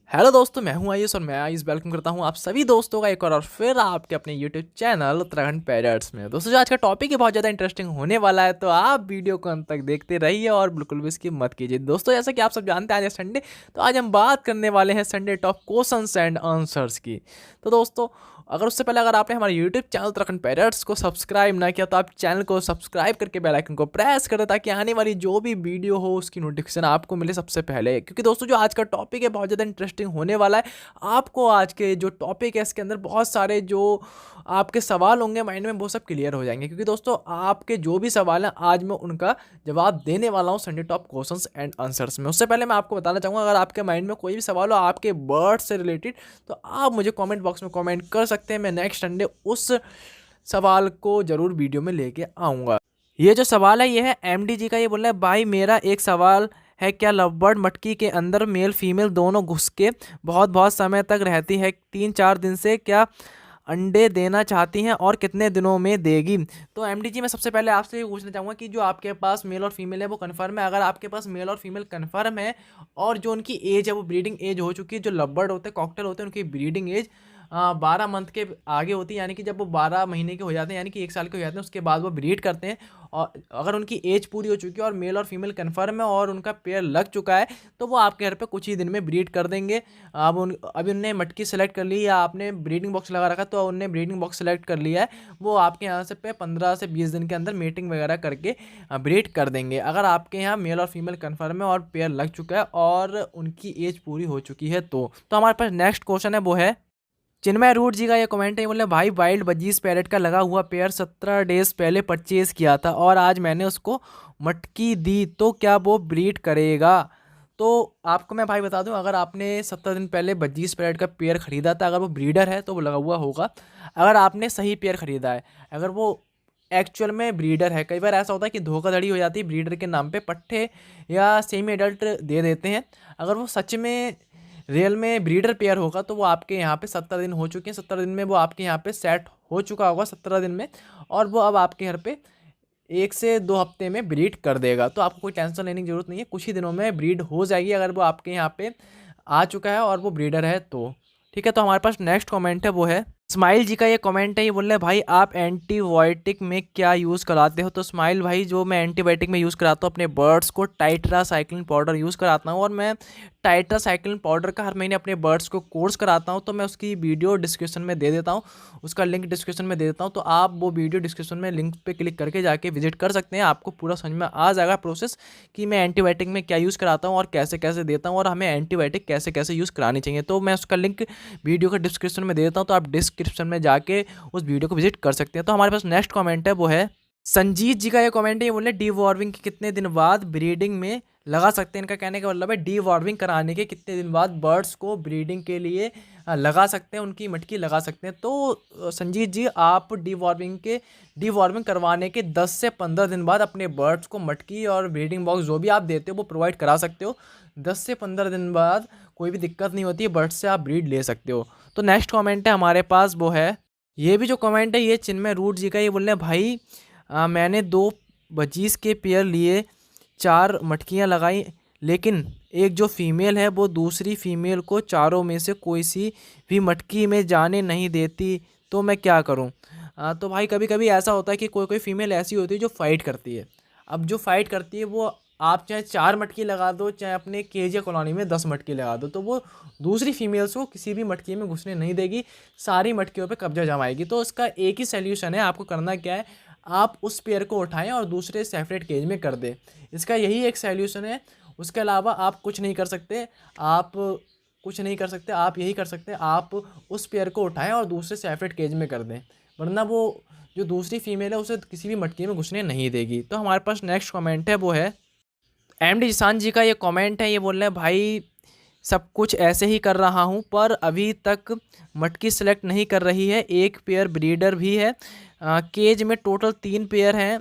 Hello दोस्तों, मैं हूं आयुष और मैं आयुष वेलकम करता हूं आप सभी दोस्तों का एक और फिर आपके अपने यूट्यूब चैनल उत्तराखंड पैरट्स में। दोस्तों, जो आज का टॉपिक है बहुत ज़्यादा इंटरेस्टिंग होने वाला है, तो आप वीडियो को अंत तक देखते रहिए और बिल्कुल भी इसकी मत कीजिए। दोस्तों, जैसा कि आप सब जानते हैं आज है संडे, तो आज हम बात करने वाले हैं Sunday top questions and answers की। तो दोस्तों, उससे पहले अगर आपने हमारे यूट्यूब चैनल उत्तराखंड पैरट्स को सब्सक्राइब ना किया तो आप चैनल को सब्सक्राइब करके बेल आइकन को प्रेस करें ताकि आने वाली जो भी वीडियो हो उसकी नोटिफिकेशन आपको मिले सबसे पहले। क्योंकि दोस्तों, जो आज का टॉपिक है बहुत ज़्यादा इंटरेस्टिंग होने वाला है। आपको आज के जो टॉपिक है इसके अंदर बहुत सारे जो आपके सवाल होंगे माइंड में वो सब क्लियर हो जाएंगे। क्योंकि दोस्तों, आपके जो भी सवाल हैं आज मैं उनका जवाब देने वाला हूँ Sunday top questions and answers में। उससे पहले मैं आपको बताना चाहूँगा, अगर आपके माइंड में कोई भी सवाल हो आपके बर्ड से रिलेटेड तो आप मुझे कमेंट बॉक्स में कमेंट कर सकते हैं। मैं नेक्स्ट संडे उस सवाल को ज़रूर वीडियो में लेके आऊँगा। ये जो सवाल है ये है एमडी जी का। ये बोल रहे हैं, भाई मेरा एक सवाल है, क्या लवबर्ड मटकी के अंदर मेल फीमेल दोनों घुस के बहुत बहुत समय तक रहती है, 3-4 दिन से, क्या अंडे देना चाहती हैं और कितने दिनों में देगी? तो एमडी जी, मैं सबसे पहले आपसे ये पूछना चाहूँगा कि जो आपके पास मेल और फीमेल है वो कन्फर्म है? अगर आपके पास मेल और फीमेल कन्फर्म है और जो उनकी एज है वो ब्रीडिंग एज हो चुकी है, जो लवबर्ड होते हैं कॉकटेल होते हैं उनकी ब्रीडिंग एज 12 मंथ के आगे होती है, यानी कि जब वो 12 महीने के हो जाते हैं यानी कि 1 साल के हो जाते हैं उसके बाद वो ब्रीड करते हैं। और अगर उनकी एज पूरी हो चुकी है और मेल और फीमेल कन्फर्म है और उनका पेयर लग चुका है तो वो आपके घर पे कुछ ही दिन में ब्रीड कर देंगे। अब अभी उनने मटकी सेलेक्ट कर ली या आपने ब्रीडिंग बॉक्स लगा रखा तो उनने ब्रीडिंग बॉक्स सेलेक्ट कर लिया है, वो आपके यहाँ से पे 15 से 20 दिन के अंदर मीटिंग वगैरह करके ब्रीड कर देंगे। अगर आपके यहाँ मेल और फीमेल कन्फर्म है और पेयर लग चुका है और उनकी एज पूरी हो चुकी है तो हमारे पास नेक्स्ट क्वेश्चन है, वो है चिन्मय रूट जी का। ये कमेंट है, बोले भाई वाइल्ड बजीज पैरेट का लगा हुआ पेयर 17 डेज पहले परचेज किया था और आज मैंने उसको मटकी दी, तो क्या वो ब्रीड करेगा? तो आपको मैं भाई बता दूं, अगर आपने 17 दिन पहले बजीज पैरेट का पेयर ख़रीदा था, अगर वो ब्रीडर है तो वो लगा हुआ होगा। अगर आपने सही पेयर ख़रीदा है, अगर वो एक्चुअल में ब्रीडर है, कई बार ऐसा होता है कि धोखाधड़ी हो जाती है, ब्रीडर के नाम पे पट्ठे या सेमी एडल्ट दे देते हैं। अगर वो सच में रियल में ब्रीडर पेयर होगा तो वो आपके यहाँ पे 17 दिन हो चुके हैं, 17 दिन में वो आपके यहाँ पे सेट हो चुका होगा 17 दिन में, और वो अब आपके घर पे 1 से 2 हफ्ते में ब्रीड कर देगा। तो आपको कोई टेंशन लेने की जरूरत नहीं है, कुछ ही दिनों में ब्रीड हो जाएगी अगर वो आपके यहाँ पे आ चुका है और वो ब्रीडर है तो। ठीक है, तो हमारे पास नेक्स्ट कमेंट है, वो है स्माइल जी का। ये कमेंट है, ये बोल रहे हैं भाई आप एंटीबायोटिक में क्या यूज़ कराते हो? तो स्माइल भाई, जो मैं एंटीबायोटिक में यूज़ कराता हूँ अपने बर्ड्स को टाइट्रासाइक्लिन पाउडर यूज़ कराता हूँ, और मैं टाइट्रासाइक्लिन पाउडर का हर महीने अपने बर्ड्स को कोर्स कराता हूँ। तो मैं उसकी वीडियो डिस्क्रिप्शन में दे देता हूँ, उसका लिंक डिस्क्रिप्शन में दे देता हूँ, तो आप वो वीडियो डिस्क्रिप्शन में लिंक पे क्लिक करके जाके विजिट कर सकते हैं। आपको पूरा समझ में आ जाएगा प्रोसेस कि मैं एंटीबायोटिक में क्या यूज़ कराता हूँ और कैसे कैसे देता हूँ और हमें एंटीबायोटिक कैसे कैसे यूज़ करानी चाहिए। तो मैं उसका लिंक वीडियो का डिस्क्रिप्शन में दे देता हूँ, तो आप डिस्क्रिप्शन में जाके उस वीडियो को विजिट कर सकते हैं। तो हमारे पास नेक्स्ट कमेंट है, वो है संजीत जी का। ये कमेंट है, ये बोले डी वॉर्मिंग के कितने दिन बाद ब्रीडिंग में लगा सकते हैं? इनका कहने का मतलब है डी वॉर्मिंग कराने के कितने दिन बाद बर्ड्स को ब्रीडिंग के लिए लगा सकते हैं, उनकी मटकी लगा सकते हैं। तो संजीत जी, आप डी वॉर्मिंग करवाने के 10 से 15 दिन बाद अपने बर्ड्स को मटकी और ब्रीडिंग बॉक्स जो भी आप देते हो वो प्रोवाइड करा सकते हो। 10 से 15 दिन बाद कोई भी दिक्कत नहीं होती है, बर्ड्स से आप ब्रीड ले सकते हो। तो नेक्स्ट कमेंट है हमारे पास, वो है ये भी जो कमेंट है ये चिन्मय रूट जी का। ये बोल रहे हैं भाई मैंने 2 बजीज के पेयर लिए, 4 मटकियां लगाई, लेकिन एक जो फीमेल है वो दूसरी फीमेल को चारों में से कोई सी भी मटकी में जाने नहीं देती, तो मैं क्या करूं? तो भाई, कभी कभी ऐसा होता है कि कोई कोई फीमेल ऐसी होती है जो फाइट करती है। अब जो फाइट करती है वो, आप चाहे 4 मटकी लगा दो, चाहे अपने केज या कॉलोनी में 10 मटकी लगा दो, तो वो दूसरी फीमेल्स को किसी भी मटकी में घुसने नहीं देगी, सारी मटकियों पे कब्जा जमाएगी। तो इसका एक ही सल्यूशन है, आपको करना क्या है, आप उस पेयर को उठाएं और दूसरे सेपरेट केज में कर दें। इसका यही एक सल्यूशन है, उसके अलावा आप कुछ नहीं कर सकते। आप कुछ नहीं कर सकते, आप यही कर सकते हैं, आप उस पेयर को उठाएं और दूसरे सेपरेट केज में कर दें, वरना वो जो दूसरी फीमेल है उसे किसी भी मटकी में घुसने नहीं देगी। तो हमारे पास नेक्स्ट कमेंट है, वो है एमडी जिसान जी का। ये कमेंट है, ये बोल रहे हैं भाई सब कुछ ऐसे ही कर रहा हूँ पर अभी तक मटकी सेलेक्ट नहीं कर रही है, एक पेयर ब्रीडर भी है, केज में टोटल 3 पेयर हैं,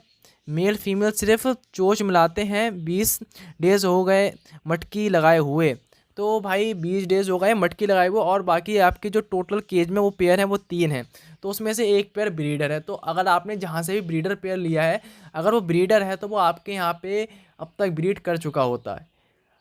मेल फीमेल सिर्फ चोंच मिलाते हैं, 20 डेज हो गए मटकी लगाए हुए। तो भाई 20 डेज हो गए मटकी लगाए हुए और बाकी आपकी जो टोटल केज में वो पेयर हैं वो 3 हैं, तो उसमें से एक पेयर ब्रीडर है। तो अगर आपने जहाँ से भी ब्रीडर पेयर लिया है, अगर वो ब्रीडर है तो वो आपके यहाँ पे अब तक ब्रीड कर चुका होता है।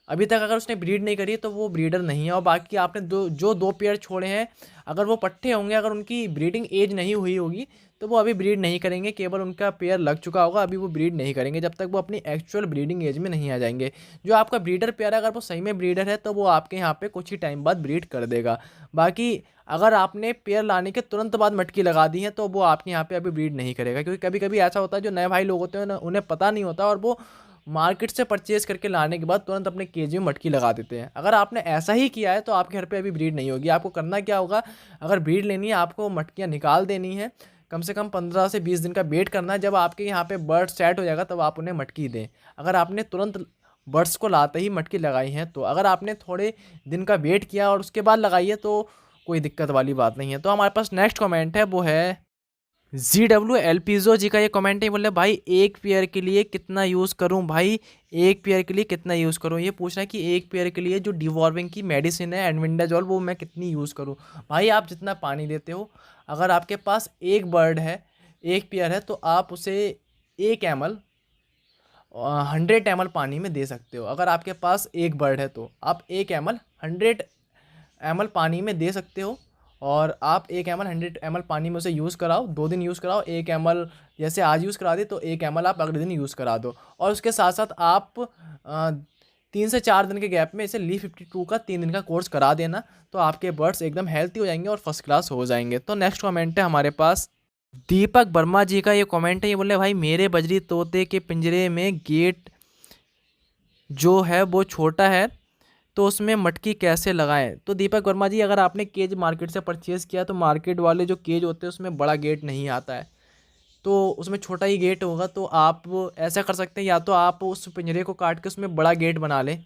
अभी तक अगर उसने ब्रीड नहीं करी तो वो ब्रीडर नहीं है। और बाकी आपने जो 2 पेयर छोड़े हैं, अगर वो पट्ठे होंगे, अगर उनकी ब्रीडिंग एज नहीं हुई होगी तो वो अभी ब्रीड नहीं करेंगे, केवल उनका पेयर लग चुका होगा, अभी वो ब्रीड नहीं करेंगे जब तक वो अपनी एक्चुअल ब्रीडिंग एज में नहीं आ जाएंगे। जो आपका ब्रीडर पेयर है, अगर वो सही में ब्रीडर है तो वो आपके यहाँ पे कुछ ही टाइम बाद ब्रीड कर देगा। बाकी अगर आपने पेयर लाने के तुरंत बाद मटकी लगा दी है तो वो आपके यहाँ पे अभी ब्रीड नहीं करेगा, क्योंकि कभी कभी ऐसा होता है जो नए भाई लोग होते हैं उन्हें पता नहीं होता और वो मार्केट से परचेज करके लाने के बाद तुरंत अपने केज में मटकी लगा देते हैं। अगर आपने ऐसा ही किया है तो आपके घर पे अभी ब्रीड नहीं होगी। आपको करना क्या होगा, अगर ब्रीड लेनी है आपको मटकियाँ निकाल देनी है, कम से कम 15 से 20 दिन का वेट करना है। जब आपके यहाँ पे बर्ड सेट हो जाएगा तब आप उन्हें मटकी दें। अगर आपने तुरंत बर्ड्स को लाते ही मटकी लगाई है तो, अगर आपने थोड़े दिन का वेट किया और उसके बाद लगाई है तो कोई दिक्कत वाली बात नहीं है। तो हमारे पास नेक्स्ट कमेंट है, वो है ZW पिज़ो जी का। ये कमेंट है, बोले भाई एक पेयर के लिए कितना यूज़ करूं, भाई एक पेयर के लिए कितना यूज़ करूं। ये पूछ रहा है कि एक पेयर के लिए जो डिवॉर्मिंग की मेडिसिन है एल्बेंडाजोल, वो मैं कितनी यूज़ करूं। भाई आप जितना पानी देते हो, अगर आपके पास एक बर्ड है, एक पेयर है, तो आप उसे 1 ml 100 ml पानी में दे सकते हो। अगर आपके पास एक बर्ड है तो आप 1 ml 100 ml पानी में दे सकते हो। और आप 1 ml 100 ml पानी में उसे यूज़ कराओ, 2 दिन यूज़ कराओ। 1 ml जैसे आज यूज़ करा दे तो 1 ml आप अगले दिन यूज़ करा दो। और उसके साथ साथ आप 3 से 4 दिन के गैप में इसे Li52 का 3 दिन का कोर्स करा देना, तो आपके बर्ड्स एकदम हेल्थी हो जाएंगे और फर्स्ट क्लास हो जाएंगे। तो नेक्स्ट कमेंट है हमारे पास दीपक वर्मा जी का। ये कमेंट है, ये बोले भाई मेरे बजरी तोते के पिंजरे में गेट जो है वो छोटा है, तो उसमें मटकी कैसे लगाएं। तो दीपक वर्मा जी, अगर आपने केज मार्केट से परचेज़ किया तो मार्केट वाले जो केज होते हैं उसमें बड़ा गेट नहीं आता है, तो उसमें छोटा ही गेट होगा। तो आप ऐसा कर सकते हैं, या तो आप उस पिंजरे को काट के उसमें बड़ा गेट बना लें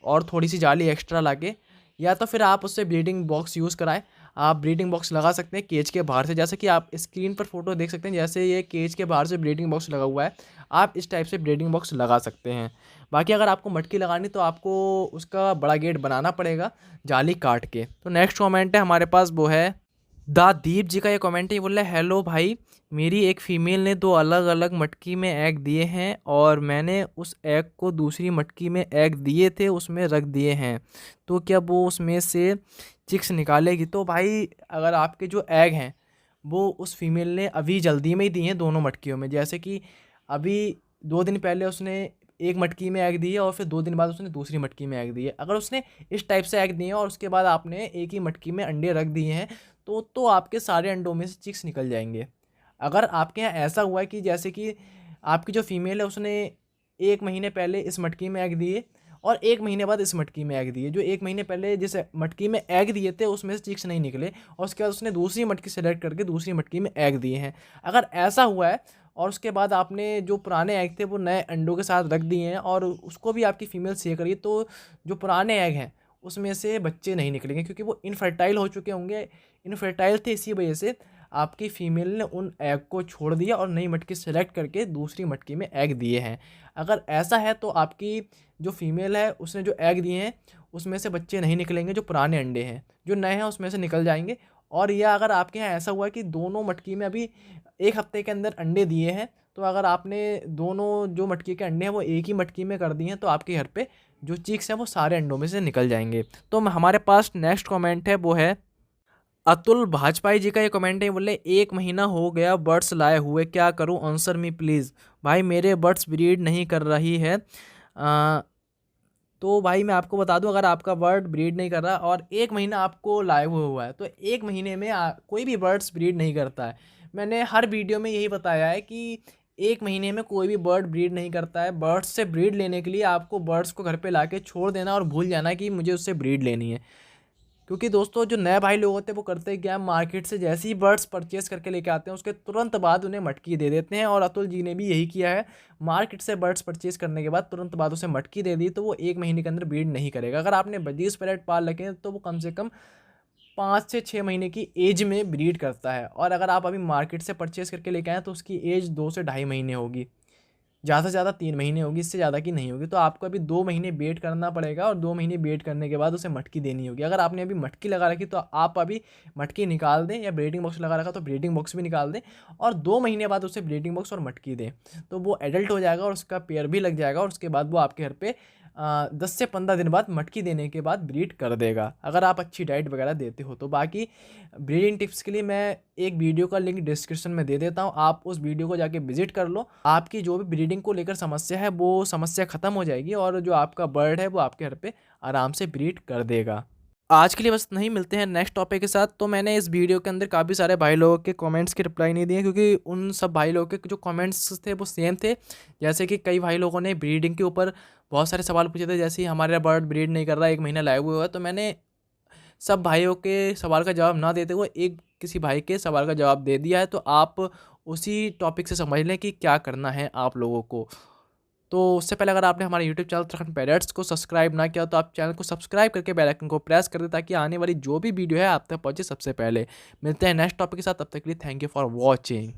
और थोड़ी सी जाली एक्स्ट्रा लाके, या तो फिर आप उससे ब्रीडिंग बॉक्स यूज़ कराएं। आप ब्रीडिंग बॉक्स लगा सकते हैं केज के बाहर से, जैसे कि आप स्क्रीन पर फोटो देख सकते हैं, जैसे ये केज के बाहर से ब्रीडिंग बॉक्स लगा हुआ है, आप इस टाइप से ब्रीडिंग बॉक्स लगा सकते हैं। बाकी अगर आपको मटकी लगानी तो आपको उसका बड़ा गेट बनाना पड़ेगा जाली काट के। तो नेक्स्ट कमेंट है हमारे पास, वो है दा दीप जी का। ये कमेंट है, बोल रहे हेलो भाई, मेरी एक फ़ीमेल ने 2 अलग अलग मटकी में एग दिए हैं और मैंने उस एग को दूसरी मटकी में एग दिए थे उसमें रख दिए हैं, तो क्या वो उसमें से चिक्स निकालेगी। तो भाई अगर आपके जो एग हैं वो उस फीमेल ने अभी जल्दी में ही दिए हैं दोनों मटकियों में, जैसे कि अभी 2 दिन पहले उसने एक मटकी में एग दिए और फिर 2 दिन बाद उसने दूसरी मटकी में एग दिए, अगर उसने इस टाइप से एग दिए हैं और उसके बाद आपने एक ही मटकी में अंडे रख दिए हैं तो आपके सारे अंडों में से चिक्स निकल जाएंगे। अगर आपके यहाँ ऐसा हुआ है कि जैसे कि आपकी जो फीमेल है उसने 1 महीने पहले इस मटकी में एग दिए और 1 महीने बाद इस मटकी में एग दिए, जो 1 महीने पहले जिस मटकी में एग दिए थे उसमें से चिक्स नहीं निकले और उसके बाद उसने दूसरी मटकी सेलेक्ट करके दूसरी मटकी में एग दिए हैं, अगर ऐसा हुआ है और उसके बाद आपने जो पुराने एग थे वो नए अंडों के साथ रख दिए हैं और उसको भी आपकी फीमेल सेक रही है, तो जो पुराने एग हैं उसमें से बच्चे नहीं निकलेंगे क्योंकि वो इनफर्टाइल हो चुके होंगे। इनफर्टाइल थे, इसी वजह से आपकी फ़ीमेल ने उन एग को छोड़ दिया और नई मटकी सेलेक्ट करके दूसरी मटकी में एग दिए हैं। अगर ऐसा है तो आपकी जो फ़ीमेल है उसने जो एग दिए हैं उसमें से बच्चे नहीं निकलेंगे, जो पुराने अंडे हैं जो नए हैं उसमें से निकल जाएंगे। और या अगर आपके यहाँ ऐसा हुआ है कि दोनों मटकी में अभी 1 हफ्ते के अंदर अंडे दिए हैं, तो अगर आपने दोनों जो मटकी के अंडे हैं वो एक ही मटकी में कर दिए हैं तो आपके घर पे जो चीक्स हैं वो सारे अंडों में से निकल जाएंगे। तो हमारे पास नेक्स्ट कमेंट है, वो है अतुल भाजपाई जी का। ये कमेंट है, बोले 1 महीना हो गया बर्ड्स लाए हुए, क्या करूं, आंसर मी प्लीज़। भाई मेरे बर्ड्स ब्रीड नहीं कर रही है। तो भाई मैं आपको बता दूं, अगर आपका बर्ड ब्रीड नहीं कर रहा और 1 महीना आपको लाए हुआ है तो 1 महीने में कोई भी बर्ड्स ब्रीड नहीं करता है। मैंने हर वीडियो में यही बताया है कि 1 महीने में कोई भी बर्ड ब्रीड नहीं करता है। बर्ड्स से ब्रीड लेने के लिए आपको बर्ड्स को घर पे लाके छोड़ देना और भूल जाना कि मुझे उससे ब्रीड लेनी है। क्योंकि दोस्तों जो नए भाई लोग होते हैं वो करते हैं क्या, मार्केट से जैसे ही बर्ड्स परचेस करके लेके आते हैं उसके तुरंत बाद उन्हें मटकी दे देते हैं, और अतुल जी ने भी यही किया है। मार्केट से बर्ड्स परचेस करने के बाद तुरंत बाद उसे मटकी दे दी तो वो 1 महीने के अंदर ब्रीड नहीं करेगा। अगर आपने बजीज पैरेट पाल रखे हैं तो वो कम से कम 5 से 6 महीने की एज में ब्रीड करता है, और अगर आप अभी मार्केट से परचेस करके लेके आए तो उसकी एज 2 से ढाई महीने होगी, ज़्यादा से ज़्यादा 3 महीने होगी, इससे ज़्यादा की नहीं होगी। तो आपको अभी 2 महीने वेट करना पड़ेगा और 2 महीने वेट करने के बाद उसे मटकी देनी होगी। अगर आपने अभी मटकी लगा रखी तो आप अभी मटकी निकाल दें, या ब्रीडिंग बॉक्स लगा रखा तो ब्रीडिंग बॉक्स भी निकाल दें और 2 महीने बाद उसे ब्रीडिंग बॉक्स और मटकी दें, तो वो एडल्ट हो जाएगा और उसका पेयर भी लग जाएगा और उसके बाद वो आपके घर पे 10 से 15 दिन बाद मटकी देने के बाद ब्रीड कर देगा, अगर आप अच्छी डाइट वगैरह देते हो तो। बाकी ब्रीडिंग टिप्स के लिए मैं एक वीडियो का लिंक डिस्क्रिप्शन में दे देता हूँ, आप उस वीडियो को जाके विजिट कर लो। आपकी जो भी ब्रीडिंग को लेकर समस्या है वो समस्या ख़त्म हो जाएगी और जो आपका बर्ड है वो आपके घर पे आराम से ब्रीड कर देगा। आज के लिए बस नहीं, मिलते हैं नेक्स्ट टॉपिक के साथ। तो मैंने इस वीडियो के अंदर काफ़ी सारे भाई लोगों के कमेंट्स के रिप्लाई नहीं दिए, क्योंकि उन सब भाई लोगों के जो कमेंट्स थे वो सेम थे। जैसे कि कई भाई लोगों ने ब्रीडिंग के ऊपर बहुत सारे सवाल पूछे थे, जैसे हमारा बर्ड ब्रीड नहीं कर रहा, 1 महीना लाए हुए हुआ। तो मैंने सब भाइयों के सवाल का जवाब ना देते हुए एक किसी भाई के सवाल का जवाब दे दिया है। तो आप उसी टॉपिक से समझ लें कि क्या करना है आप लोगों को। तो उससे पहले अगर आपने हमारे यूट्यूब चैनल उत्तराखंड पैरट्स को सब्सक्राइब ना किया तो आप चैनल को सब्सक्राइब करके बेल आइकन को प्रेस कर दें, ताकि आने वाली जो भी वीडियो है आप तक पहुंचे सबसे पहले। मिलते हैं नेक्स्ट टॉपिक के साथ, तब तक के लिए थैंक यू फॉर वॉचिंग।